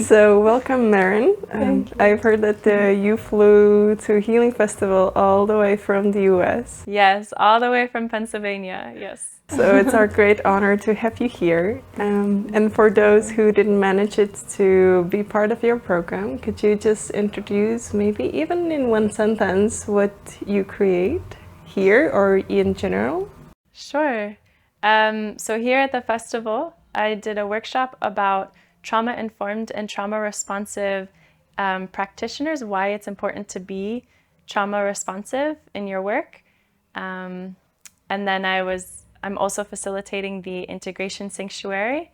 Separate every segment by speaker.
Speaker 1: So welcome, Merryn. I've heard that you flew to a healing festival all the way from the US.
Speaker 2: Yes, all the way from Pennsylvania, yes.
Speaker 1: So it's our great honor to have you here. And for those who didn't manage it to be part of your program, could you just introduce, maybe even in one sentence, what you create here or in general?
Speaker 2: Sure. So here at the festival, I did a workshop about trauma-informed and trauma-responsive practitioners, why it's important to be trauma-responsive in your work. And then I'm also facilitating the integration sanctuary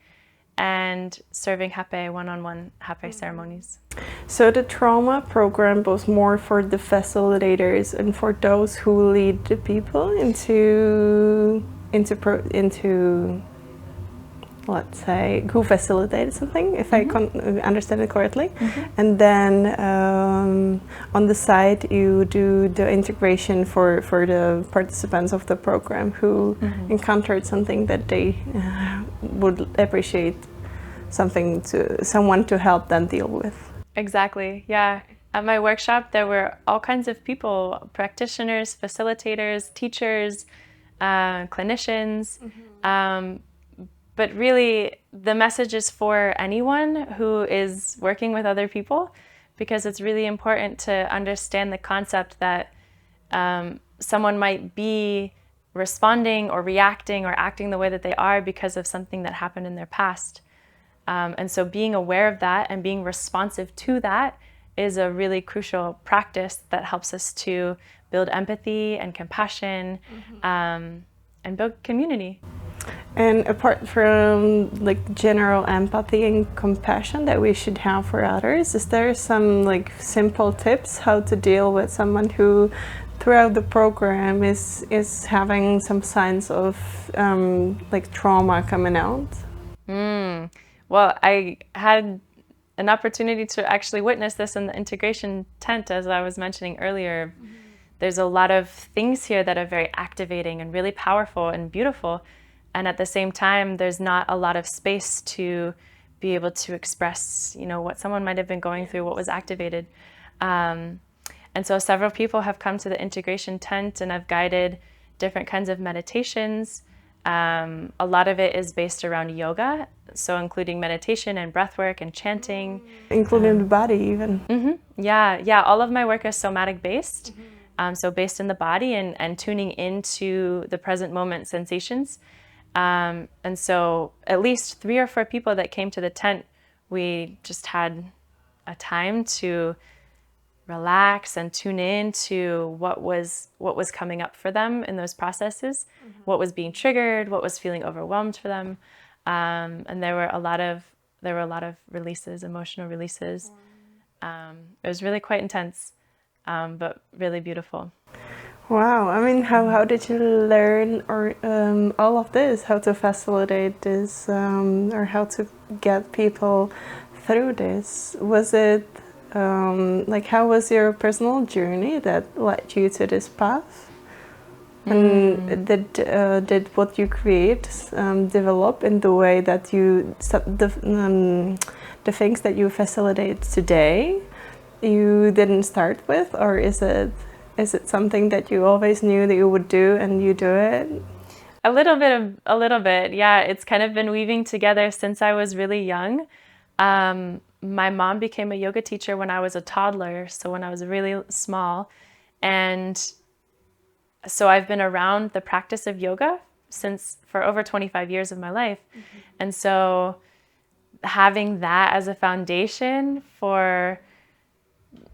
Speaker 2: and serving hape, one-on-one hape ceremonies.
Speaker 1: So the trauma program was more for the facilitators and for those who lead the people into let's say, who facilitated something, if I understand it correctly. And then on the side, you do the integration for the participants of the program who encountered something that they would appreciate someone to help them deal with.
Speaker 2: Exactly, yeah. At my workshop, there were all kinds of people, practitioners, facilitators, teachers, clinicians. But really, the message is for anyone who is working with other people, because it's really important to understand the concept that someone might be responding or reacting or acting the way that they are because of something that happened in their past. And so being aware of that and being responsive to that is a really crucial practice that helps us to build empathy and compassion and build community.
Speaker 1: And apart from like general empathy and compassion that we should have for others, is there some like simple tips how to deal with someone who throughout the program is having some signs of like trauma coming out?
Speaker 2: Well, I had an opportunity to actually witness this in the integration tent, as I was mentioning earlier. There's a lot of things here that are very activating and really powerful and beautiful. And at the same time, there's not a lot of space to be able to express, what someone might have been going through, what was activated. And so several people have come to the integration tent and I've guided different kinds of meditations. A lot of it is based around yoga, so including meditation and breath work and chanting.
Speaker 1: Including the body even.
Speaker 2: Yeah, all of my work is somatic based. So based in the body and tuning into the present moment sensations. And so at least 3 or 4 people that came to the tent, we just had a time to relax and tune in to what was coming up for them in those processes, what was being triggered, what was feeling overwhelmed for them. And there were a lot of releases, emotional releases. It was really quite intense, but really beautiful.
Speaker 1: Wow, I mean, how did you learn all of this, how to facilitate this, or how to get people through this? Was it, how was your personal journey that led you to this path? And did what you create develop in the way that the things that you facilitate today, you didn't start with, or is it something that you always knew that you would do and you do it?
Speaker 2: A little bit, yeah. It's kind of been weaving together since I was really young. My mom became a yoga teacher when I was a toddler, so when I was really small. And so I've been around the practice of yoga for over 25 years of my life. And so having that as a foundation for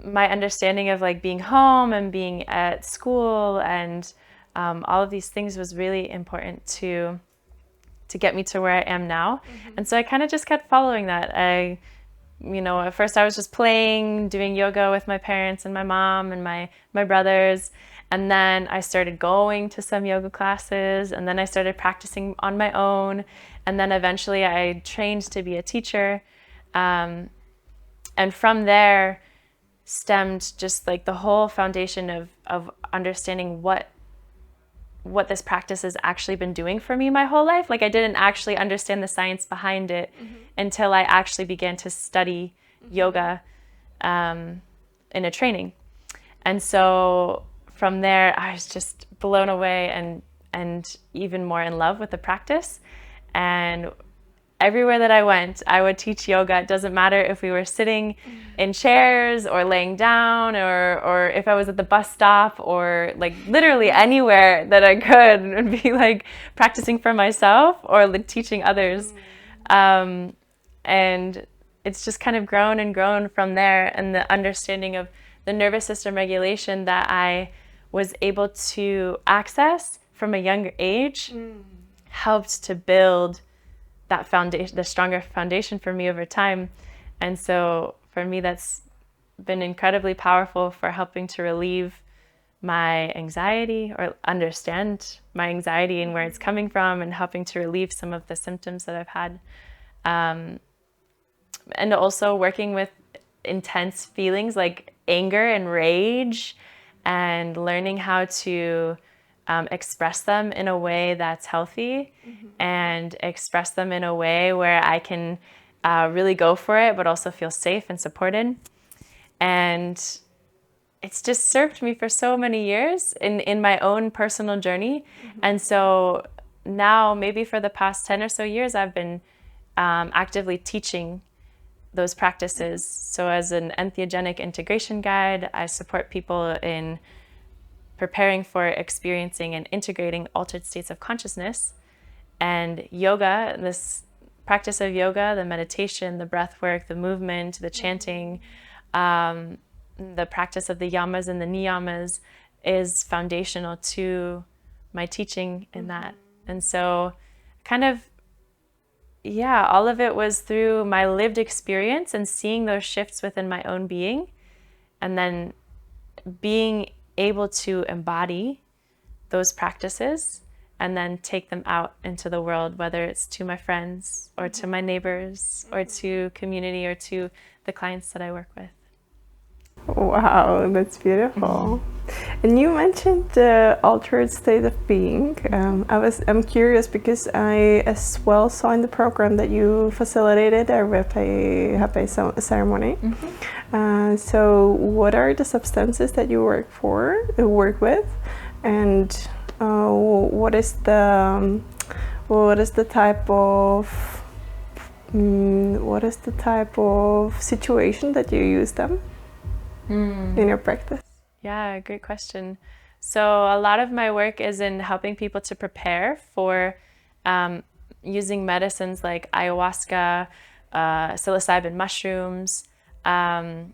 Speaker 2: my understanding of like being home and being at school and all of these things was really important to get me to where I am now. And so I kind of just kept following that. At first I was just playing, doing yoga with my parents and my mom and my brothers. And then I started going to some yoga classes, and then I started practicing on my own. And then eventually I trained to be a teacher. And from there, stemmed just like the whole foundation of understanding what this practice has actually been doing for me my whole life. Like I didn't actually understand the science behind it until I actually began to study yoga in a training. And so from there, I was just blown away and even more in love with the practice. And everywhere that I went, I would teach yoga. It doesn't matter if we were sitting in chairs or laying down, or if I was at the bus stop, or like literally anywhere that I could, and be like practicing for myself or like teaching others. And it's just kind of grown and grown from there. And the understanding of the nervous system regulation that I was able to access from a younger age helped to build that foundation, the stronger foundation for me over time. And so for me, that's been incredibly powerful for helping to relieve my anxiety, or understand my anxiety and where it's coming from, and helping to relieve some of the symptoms that I've had. And also working with intense feelings like anger and rage, and learning how to express them in a way that's healthy, and express them in a way where I can really go for it, but also feel safe and supported. And it's just served me for so many years in my own personal journey. And so now, maybe for the past 10 or so years, I've been actively teaching those practices. So as an entheogenic integration guide, I support people in preparing for experiencing and integrating altered states of consciousness. And yoga, this practice of yoga, the meditation, the breath work, the movement, the chanting, the practice of the yamas and the niyamas is foundational to my teaching in that. And so kind of, yeah, all of it was through my lived experience and seeing those shifts within my own being, and then being able to embody those practices and then take them out into the world, whether it's to my friends or to my neighbors or to community or to the clients that I work with.
Speaker 1: Wow, that's beautiful. And you mentioned the altered state of being. I'm curious because I as well saw in the program that you facilitated a Happy ceremony. So what are the substances that you work with, and what is the type of situation that you use them in your practice?
Speaker 2: Yeah, great question. So a lot of my work is in helping people to prepare for using medicines like ayahuasca, psilocybin mushrooms, and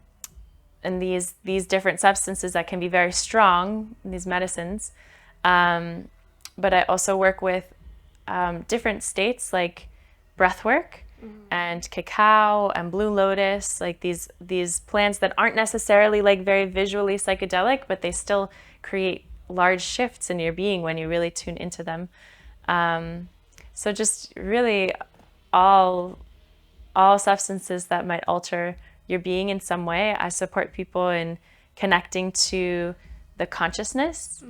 Speaker 2: these different substances that can be very strong, these medicines. But I also work with different states like breath work, and cacao and blue lotus, like these plants that aren't necessarily like very visually psychedelic, but they still create large shifts in your being when you really tune into them. So just really all substances that might alter your being in some way. I support people in connecting to the consciousness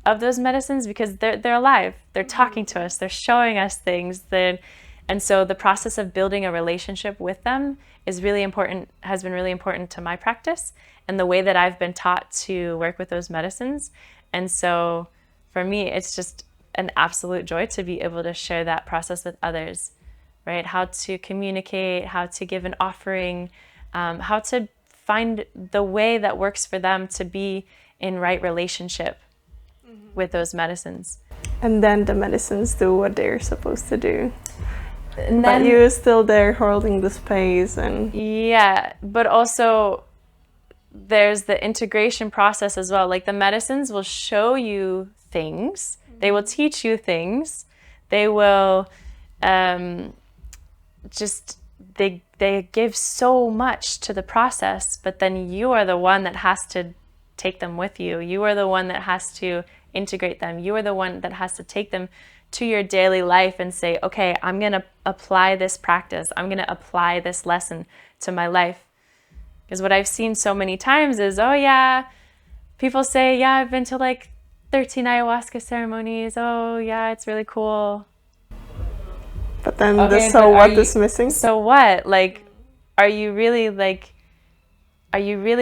Speaker 2: of those medicines, because they're alive. They're talking to us. They're showing us things. And so the process of building a relationship with them is really important, has been really important to my practice and the way that I've been taught to work with those medicines. And so for me, it's just an absolute joy to be able to share that process with others, right? How to communicate, how to give an offering, how to find the way that works for them to be in right relationship with those medicines.
Speaker 1: And then the medicines do what they're supposed to do. And then, but you're still there holding the space. And
Speaker 2: yeah, but also there's the integration process as well. Like the medicines will show you things, they will teach you things, they will they give so much to the process, but then you are the one that has to take them with you. You are the one that has to integrate them. You are the one that has to take them to your daily life and say, okay, I'm going to apply this practice. I'm going to apply this lesson to my life. Because what I've seen so many times is, oh yeah, people say, yeah, I've been to like 13 ayahuasca ceremonies. Oh yeah, it's really cool.
Speaker 1: But then okay, so what is missing?
Speaker 2: So what? Like, are you really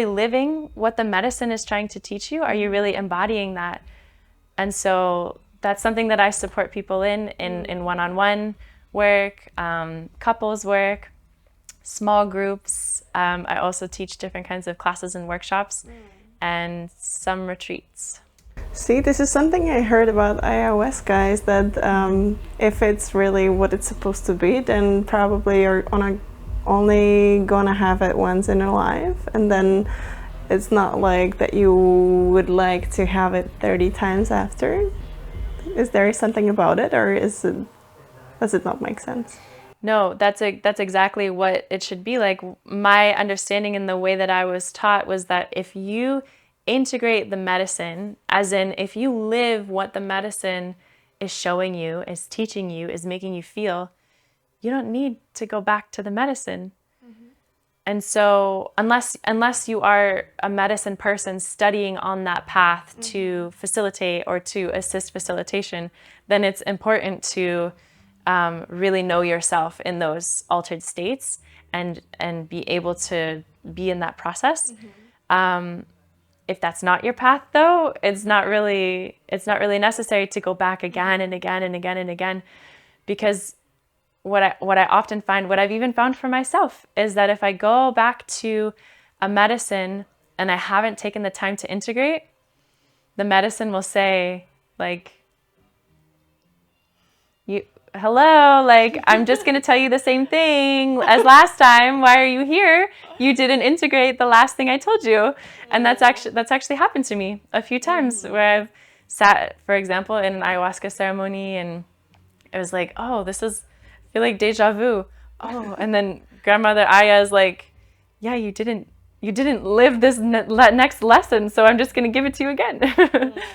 Speaker 2: living what the medicine is trying to teach you? Are you really embodying that? And so that's something that I support people in one-on-one work, couples work, small groups. I also teach different kinds of classes and workshops and some retreats.
Speaker 1: See, this is something I heard about iOS guys, that if it's really what it's supposed to be, then probably you're only gonna have it once in your life, and then it's not like that you would like to have it 30 times after. Is there something about it, or does it not make sense?
Speaker 2: No, that's exactly what it should be like. My understanding and the way that I was taught was that if you integrate the medicine, as in if you live what the medicine is showing you, is teaching you, is making you feel, you don't need to go back to the medicine. And so unless you are a medicine person studying on that path to facilitate or to assist facilitation, then it's important to really know yourself in those altered states and be able to be in that process. If that's not your path, though, it's not really necessary to go back again and again and again and again, because what I often find, what I've even found for myself, is that if I go back to a medicine and I haven't taken the time to integrate, the medicine will say, like, hello, like, I'm just going to tell you the same thing as last time. Why are you here? You didn't integrate the last thing I told you. And that's actually happened to me a few times, where I've sat, for example, in an ayahuasca ceremony, and it was like, oh, I feel like deja vu. Oh, and then grandmother Aya is like, yeah, you didn't live this next lesson, so I'm just going to give it to you again.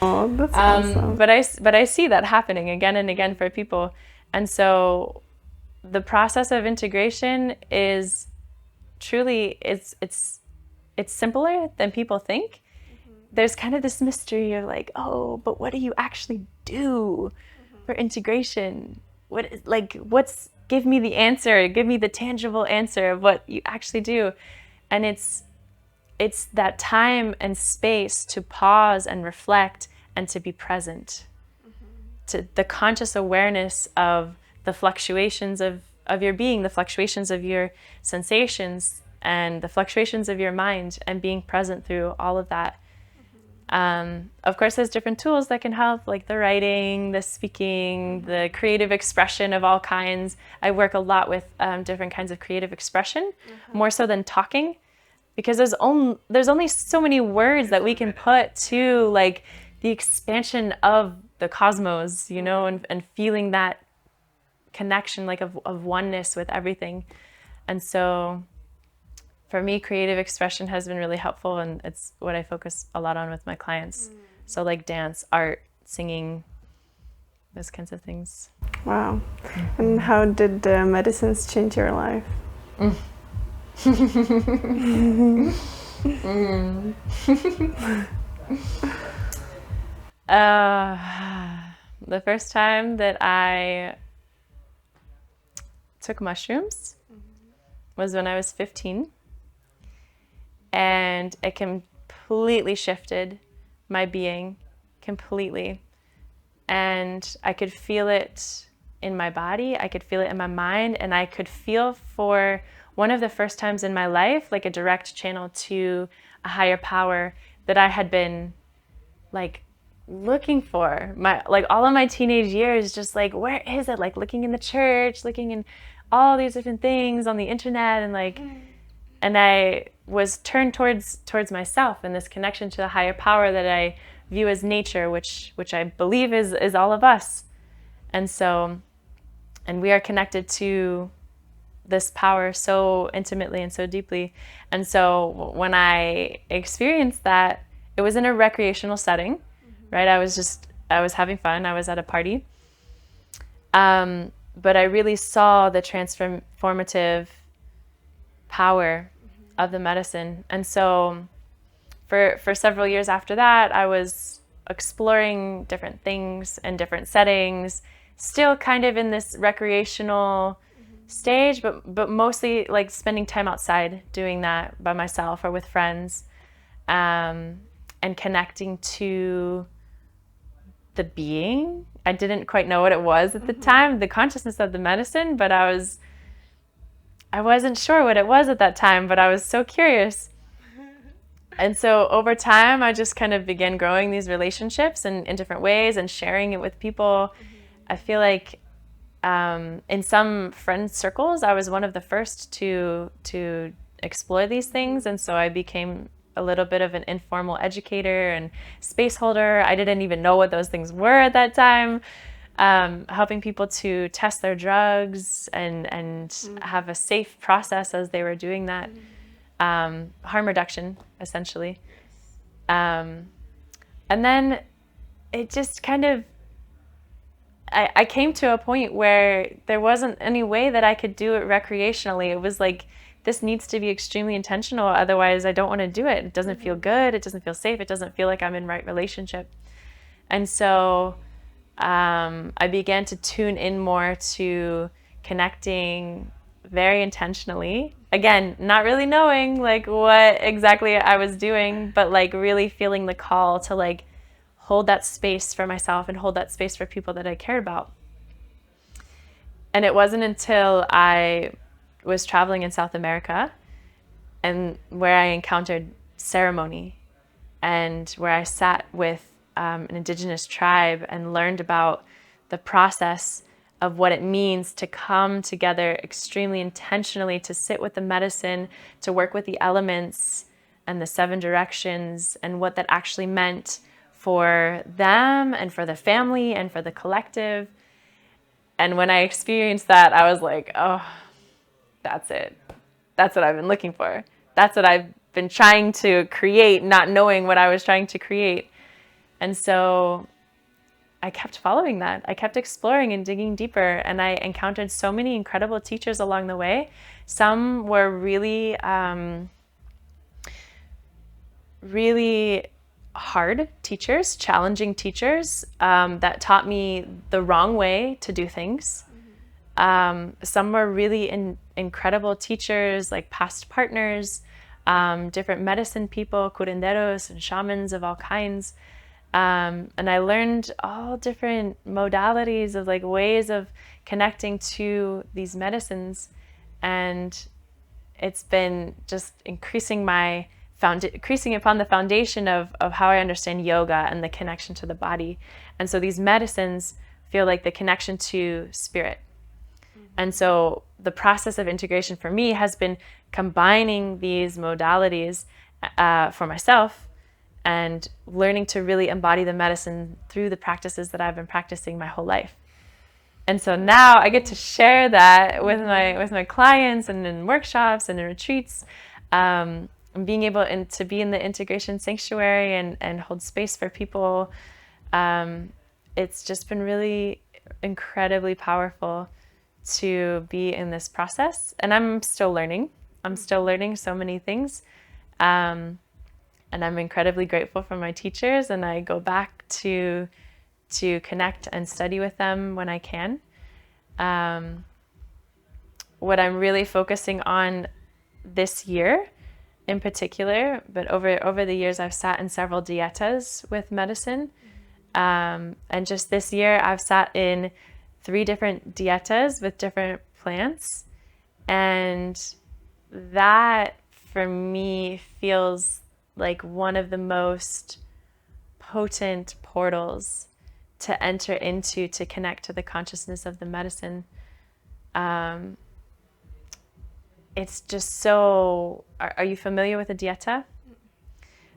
Speaker 1: Oh, that's awesome.
Speaker 2: But I see that happening again and again for people. And so the process of integration is truly, it's simpler than people think. There's kind of this mystery of like, oh, but what do you actually do for integration? Give me the answer, give me the tangible answer of what you actually do. And it's that time and space to pause and reflect and to be present, to the conscious awareness of the fluctuations of your being, the fluctuations of your sensations, and the fluctuations of your mind, and being present through all of that. Of course, there's different tools that can help, like the writing, the speaking, the creative expression of all kinds. I work a lot with different kinds of creative expression, more so than talking, because there's only so many words that we can put to like the expansion of the cosmos, you know, and feeling that connection, like of oneness with everything. And so for me, creative expression has been really helpful, and it's what I focus a lot on with my clients. So like dance, art, singing, those kinds of things.
Speaker 1: Wow. And how did the medicines change your life?
Speaker 2: The first time that I took mushrooms was when I was 15, and it completely shifted my being, completely. And I could feel it in my body, I could feel it in my mind, and I could feel, for one of the first times in my life, like a direct channel to a higher power that I had been like looking for all of my teenage years, just like, where is it? Like looking in the church, looking in all these different things on the internet, and like, and I was turned towards myself and this connection to the higher power that I view as nature, which I believe is all of us. And so, and we are connected to this power so intimately and so deeply. And so when I experienced that, it was in a recreational setting, right? I was having fun. I was at a party. But I really saw the transformative power of the medicine. And so for several years after that, I was exploring different things in different settings, still kind of in this recreational stage, but mostly like spending time outside doing that by myself or with friends, and connecting to the being. I didn't quite know what it was at the time, the consciousness of the medicine, but I wasn't sure what it was at that time, but I was so curious. And so over time, I just kind of began growing these relationships in different ways and sharing it with people. I feel like in some friend circles, I was one of the first to explore these things. And so I became a little bit of an informal educator and space holder. I didn't even know what those things were at that time. Helping people to test their drugs and have a safe process as they were doing that. Harm reduction, essentially. And then it just kind of, I came to a point where there wasn't any way that I could do it recreationally. It was like, this needs to be extremely intentional, otherwise I don't want to do it. It doesn't feel good, it doesn't feel safe, it doesn't feel like I'm in right relationship. And so I began to tune in more to connecting very intentionally. Again, not really knowing like what exactly I was doing, but like really feeling the call to like hold that space for myself and hold that space for people that I cared about. And it wasn't until I was traveling in South America and where I encountered ceremony and where I sat with an indigenous tribe and learned about the process of what it means to come together extremely intentionally, to sit with the medicine, to work with the elements and the 7 directions, and what that actually meant for them and for the family and for the collective. And when I experienced that, I was like, oh, that's it. That's what I've been looking for. That's what I've been trying to create, not knowing what I was trying to create. And so I kept following that. I kept exploring and digging deeper, and I encountered so many incredible teachers along the way. Some were really, really hard teachers, challenging teachers that taught me the wrong way to do things. Some were really incredible teachers, like past partners, different medicine people, curanderos and shamans of all kinds. And I learned all different modalities of like ways of connecting to these medicines. And it's been just increasing upon the foundation of how I understand yoga and the connection to the body. And so these medicines feel like the connection to spirit. And so the process of integration for me has been combining these modalities for myself and learning to really embody the medicine through the practices that I've been practicing my whole life. And so now I get to share that with my clients and in workshops and in retreats, and being able to be in the integration sanctuary and hold space for people. It's just been really incredibly powerful to be in this process. And I'm still learning. I'm still learning so many things. And I'm incredibly grateful for my teachers, and I go back to connect and study with them when I can. What I'm really focusing on this year in particular, but over the years I've sat in several dietas with medicine. And just this year I've sat in 3 different dietas with different plants. And that for me feels like one of the most potent portals to enter into, to connect to the consciousness of the medicine. It's just so, are you familiar with a dieta?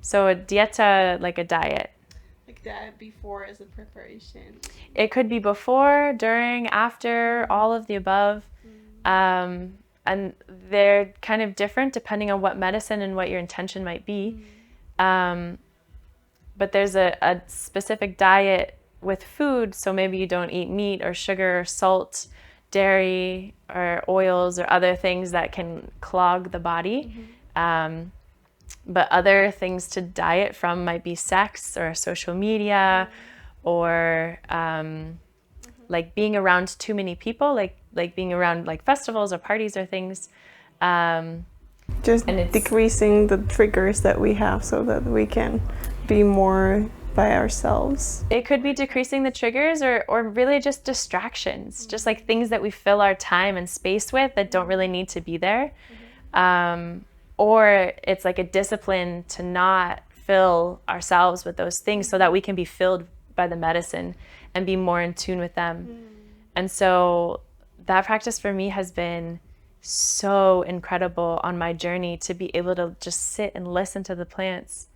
Speaker 2: So a dieta, like a diet.
Speaker 1: Like that before as a preparation.
Speaker 2: It could be before, during, after, all of the above. And they're kind of different depending on what medicine and what your intention might be. But there's a specific diet with food, so maybe you don't eat meat or sugar or salt, dairy or oils or other things that can clog the body. But other things to diet from might be sex or social media or like being around too many people, like being around like festivals or parties or things.
Speaker 1: Just decreasing the triggers that we have so that we can be more by ourselves.
Speaker 2: It could be decreasing the triggers or really just distractions, just like things that we fill our time and space with that don't really need to be there. Or it's like a discipline to not fill ourselves with those things so that we can be filled by the medicine and be more in tune with them. And so that practice for me has been so incredible on my journey, to be able to just sit and listen to the plants,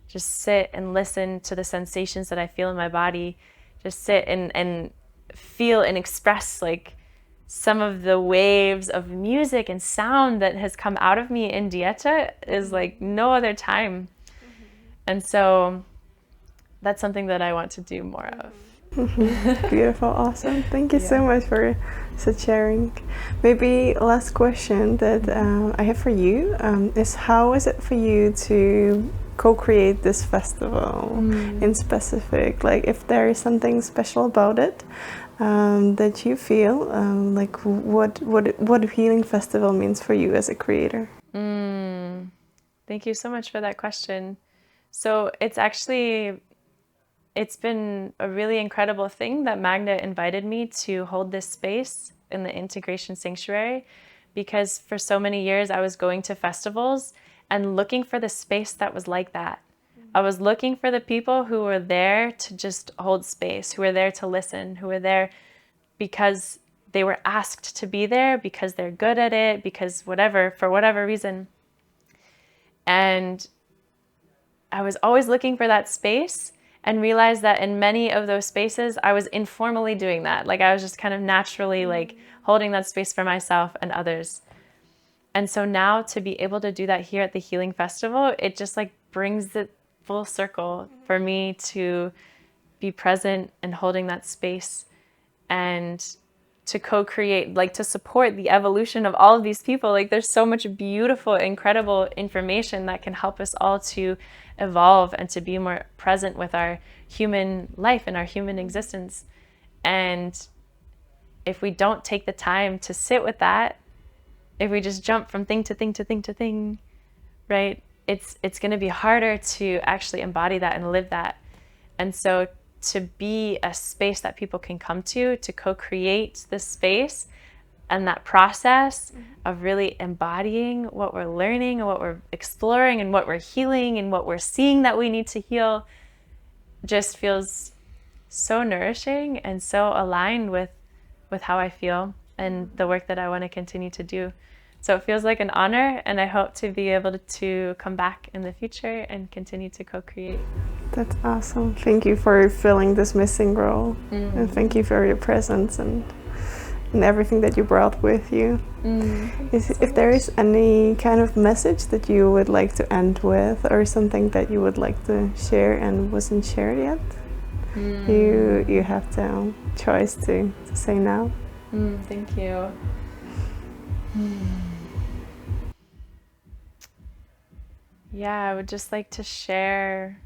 Speaker 2: just sit and listen to the sensations that I feel in my body, just sit and feel and express like some of the waves of music and sound that has come out of me in Dieta is like no other time. And so that's something that I want to do more of.
Speaker 1: Beautiful, awesome. Thank you so much for sharing. Maybe last question that I have for you is, how is it for you to co-create this festival in specific? Like, if there is something special about it that you feel, like what a healing festival means for you as a creator?
Speaker 2: Thank you so much for that question. So it's been a really incredible thing that Magda invited me to hold this space in the Integration Sanctuary, because for so many years I was going to festivals and looking for the space that was like that. I was looking for the people who were there to just hold space, who were there to listen, who were there because they were asked to be there, because they're good at it, because whatever, for whatever reason. And I was always looking for that space, and realized that in many of those spaces, I was informally doing that. Like, I was just kind of naturally like holding that space for myself and others. And so now to be able to do that here at the Healing Festival, it just like brings it full circle for me to be present and holding that space, and to co-create, like to support the evolution of all of these people. Like, there's so much beautiful, incredible information that can help us all to evolve and to be more present with our human life and our human existence. And if we don't take the time to sit with that, if we just jump from thing to thing to thing to thing, right, it's going to be harder to actually embody that and live that. And so to be a space that people can come to co-create this space and that process of really embodying what we're learning and what we're exploring and what we're healing and what we're seeing that we need to heal, just feels so nourishing and so aligned with how I feel and the work that I want to continue to do. So it feels like an honor, and I hope to be able to come back in the future and continue to co-create.
Speaker 1: That's awesome. Thank you for filling this missing role. And thank you for your presence and everything that you brought with you. If there is any kind of message that you would like to end with, or something that you would like to share and wasn't shared yet, you have the choice to say now.
Speaker 2: Thank you. Yeah, I would just like to share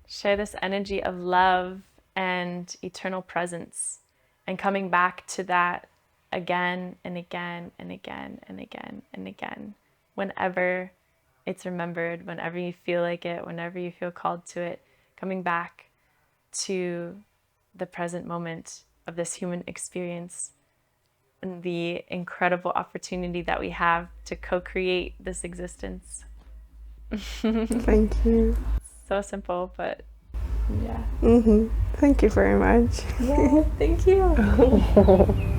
Speaker 2: this energy of love and eternal presence, and coming back to that again and again and again and again and again, whenever it's remembered, whenever you feel like it, whenever you feel called to it, coming back to the present moment of this human experience and the incredible opportunity that we have to co-create this existence.
Speaker 1: Thank you.
Speaker 2: So simple, but yeah.
Speaker 1: Thank you very much.
Speaker 2: Yeah, thank you.